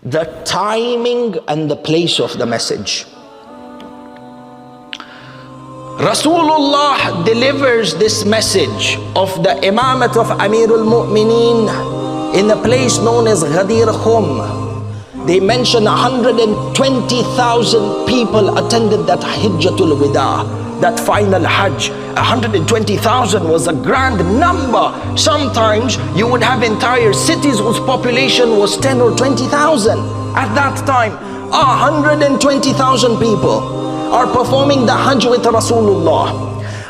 the timing and the place of the message. Rasulullah delivers this message of the imamat of Amirul Mu'mineen in a place known as Ghadeer Khum. They mention 120,000 people attended that Hijjatul Wida, that final Hajj. 120,000 was a grand number. Sometimes you would have entire cities whose population was 10 or 20,000. At that time, 120,000 people are performing the Hajj with Rasulullah.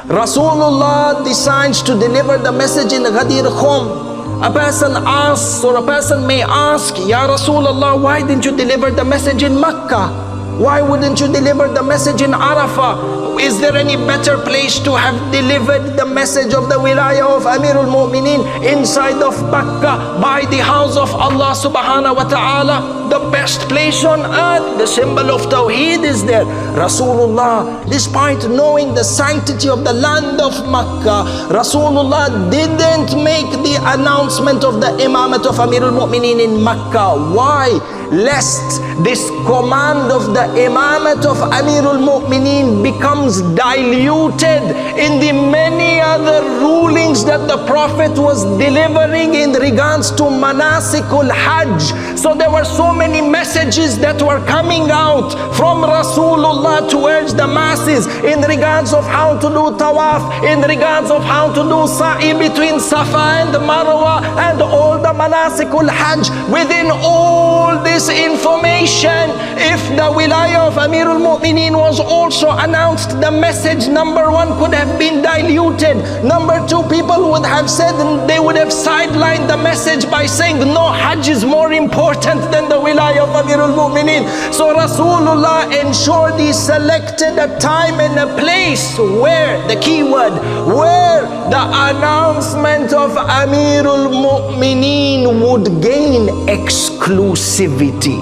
Rasulullah decides to deliver the message in Ghadeer Khum. A person asks, or a person may ask, Ya Rasulullah, why didn't you deliver the message in Makkah? Why wouldn't you deliver the message in Arafah? Is there any better place to have delivered the message of the Wilayat of Amirul Mu'mineen inside of Makkah, by the house of Allah subhanahu wa ta'ala? The best place on earth, the symbol of Tawheed is there. Rasulullah, despite knowing the sanctity of the land of Makkah, Rasulullah didn't make the announcement of the imamat of Amirul Mu'mineen in Makkah. Why? Lest this command of the imamat of Amirul Mu'mineen becomes diluted in the many other rulings that the Prophet was delivering in regards to Manasikul Hajj. So there were so many messages that were coming out from Rasulullah towards the masses in regards of how to do tawaf, in regards of how to do sa'i between Safa and Marwa, and all the Manasikul Hajj. Within all this information, if the Wilayat of Amirul Mu'mineen was also announced, the message, number one, could have been diluted. Number two, people would have said, they would have sidelined the message by saying, no, Hajj is more important than the Wilayat of Amirul Mu'mineen. So Rasulullah ensured he selected a time and a place where, the key word, where the announcement of Amirul Mu'mineen would gain exclusivity.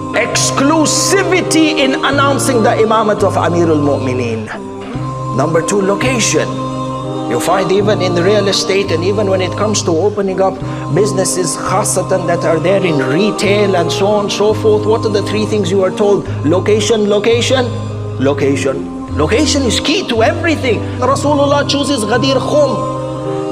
Exclusivity in announcing the imamat of Amirul Mu'mineen. Number two, location. You find even in real estate, and even when it comes to opening up businesses khasatan that are there in retail and so on and so forth, what are the three things you are told? Location, location, location. Location is key to everything. Rasulullah chooses Ghadeer Khum.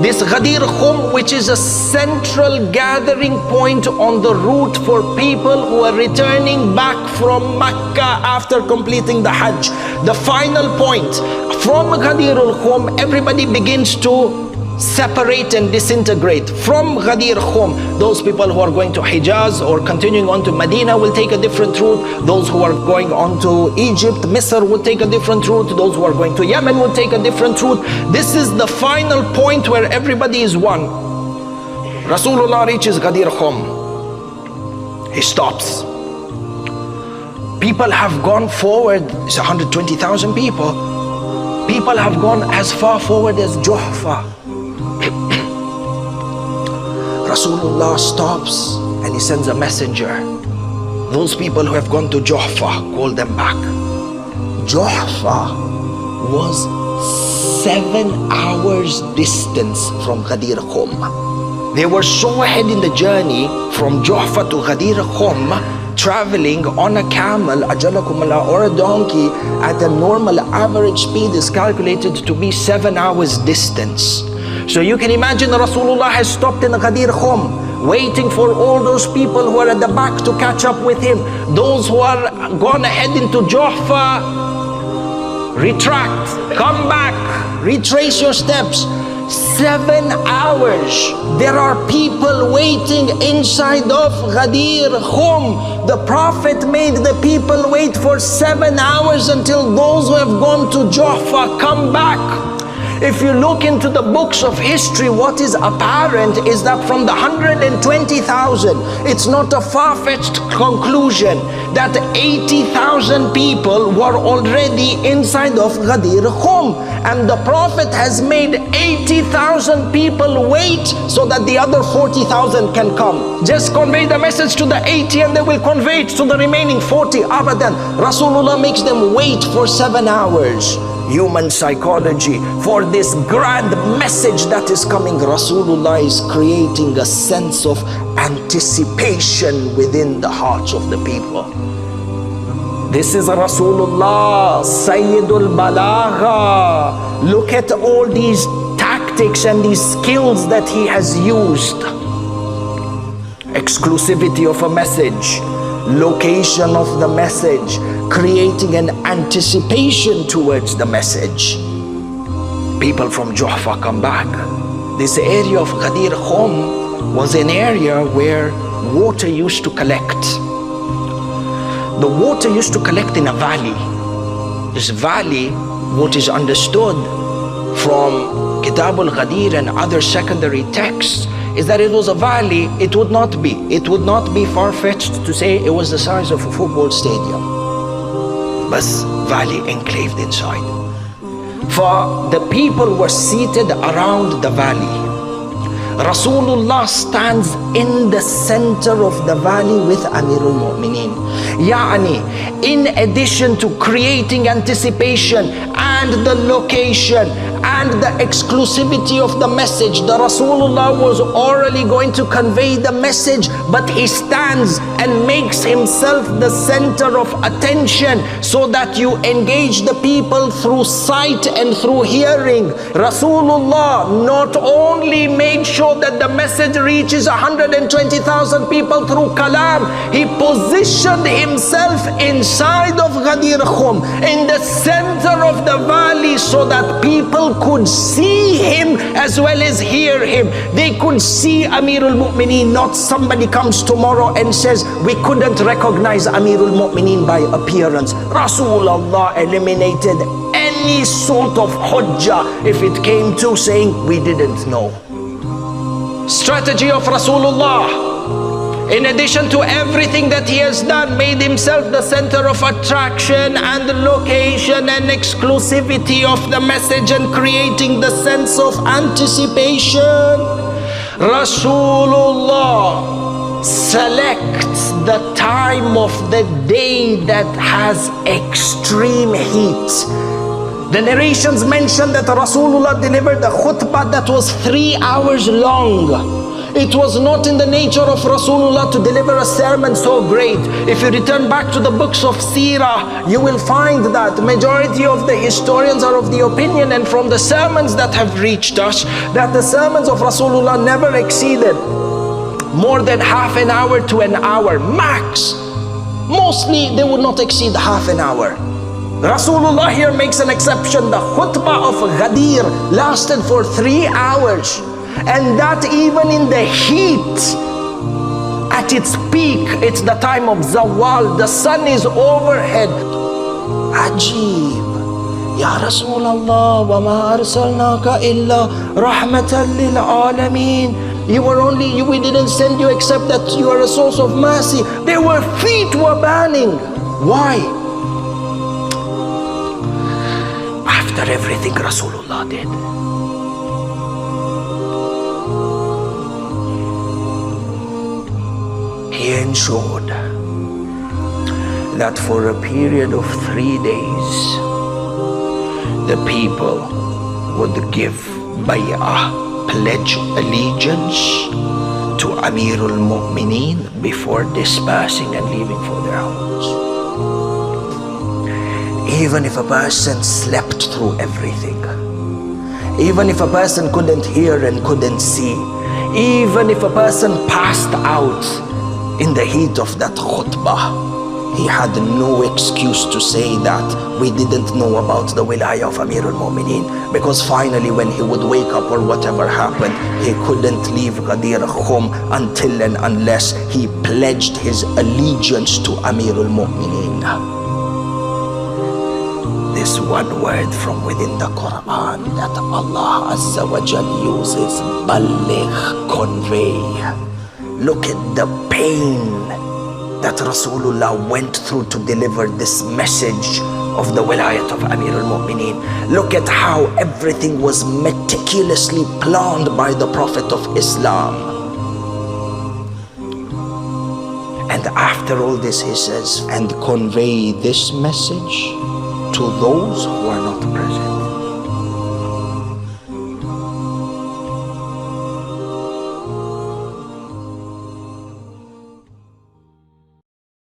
This Ghadeer Khum, which is a central gathering point on the route for people who are returning back from Makkah after completing the Hajj. The final point, from Ghadeer Khum, everybody begins to separate and disintegrate. From Ghadeer Khum, those people who are going to Hijaz or continuing on to Medina will take a different route. Those who are going on to Egypt, Misr will take a different route. Those who are going to Yemen will take a different route. This is the final point where everybody is one. Rasulullah reaches Ghadeer Khum. He stops. People have gone forward. It's 120,000 people. People have gone as far forward as Juhfa. Rasulullah stops and he sends a messenger. Those people who have gone to Juhfa, call them back. Juhfa was 7 hours distance from Ghadeer Khum. They were so ahead in the journey from Juhfa to Ghadeer Khum, traveling on a camel, ajalakumullah, or a donkey at a normal average speed is calculated to be 7 hours distance. So you can imagine Rasulullah has stopped in Ghadeer Khum, waiting for all those people who are at the back to catch up with him. Those who are gone ahead into Juhfa, retract, come back, retrace your steps. 7 hours. There are people waiting inside of Ghadeer Khum. The Prophet made the people wait for 7 hours until those who have gone to Juhfa come back. If you look into the books of history, what is apparent is that from the 120,000, it's not a far-fetched conclusion that 80,000 people were already inside of Ghadeer Khum. And the Prophet has made 80,000 people wait so that the other 40,000 can come. Just convey the message to the 80 and they will convey it to the remaining 40. Abadan. Rasulullah makes them wait for 7 hours. human psychology, for this grand message that is coming. Rasulullah is creating a sense of anticipation within the hearts of the people. This is Rasulullah, Sayyidul Balagha. Look at all these tactics and these skills that he has used. Exclusivity of a message, location of the message, creating an anticipation towards the message. People from Juhfa come back. This area of Ghadeer Khum was an area where water used to collect. The water used to collect in a valley. This valley, what is understood from Kitab al-Ghadeer and other secondary texts, is that it was a valley. It would not be far-fetched to say it was the size of a football stadium. But valley enclaved inside. For the people were seated around the valley. Rasulullah stands in the center of the valley with Amirul Mu'mineen. Yani, in addition to creating anticipation and the location and the exclusivity of the message, the Rasulullah was orally going to convey the message, but he stands and makes himself the center of attention so that you engage the people through sight and through hearing. Rasulullah not only made sure that the message reaches 120,000 people through kalam, he positioned himself inside of Ghadeer Khum, in the center of the valley, so that people could see him as well as hear him. They could see Amirul Mu'mineen. Not somebody comes tomorrow and says, we couldn't recognize Amirul Mu'mineen by appearance. Rasulullah eliminated any sort of hujjah if it came to saying we didn't know. Strategy of Rasulullah, in addition to everything that he has done, made himself the center of attraction and the location and exclusivity of the message and creating the sense of anticipation. Rasulullah selects the time of the day that has extreme heat. The narrations mention that Rasulullah delivered a khutbah that was 3 hours long. It was not in the nature of Rasulullah to deliver a sermon so great. If you return back to the books of Seerah, you will find that majority of the historians are of the opinion, and from the sermons that have reached us, that the sermons of Rasulullah never exceeded more than half an hour to an hour max. Mostly they would not exceed half an hour. Rasulullah here makes an exception. The khutbah of Ghadeer lasted for 3 hours. And that even in the heat, at its peak, it's the time of Zawal, the sun is overhead. Ajib. Ya Rasulullah, wa ma arsalnaka illa rahmatan lil alameen. We didn't send you except that you are a source of mercy. Their feet were burning. Why? After everything Rasulullah did, he ensured that for a period of 3 days, the people would give bay'ah, pledge allegiance to Amirul Mu'mineen before dispersing and leaving for their homes. Even if a person slept through everything, even if a person couldn't hear and couldn't see, even if a person passed out in the heat of that khutbah, he had no excuse to say that we didn't know about the wilayah of Amirul Mu'mineen, because finally when he would wake up or whatever happened, he couldn't leave Ghadeer Khum until and unless he pledged his allegiance to Amirul Mu'mineen. This one word from within the Quran that Allah Azza wa Jal uses, balligh, convey. Look at the pain that Rasulullah went through to deliver this message of the wilayat of Amirul Mu'mineen. Look at how everything was meticulously planned by the Prophet of Islam. And after all this, he says, and convey this message to those who are not present.